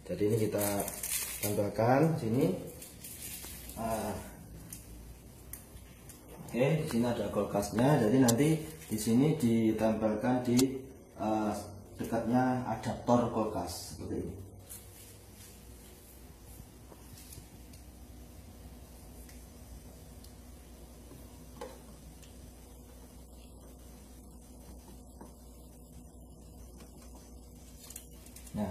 Jadi ini kita tambahkan sini. Oke, di sini ada kulkasnya. Jadi nanti di sini ditambahkan di dekatnya adaptor kulkas seperti ini. Nah,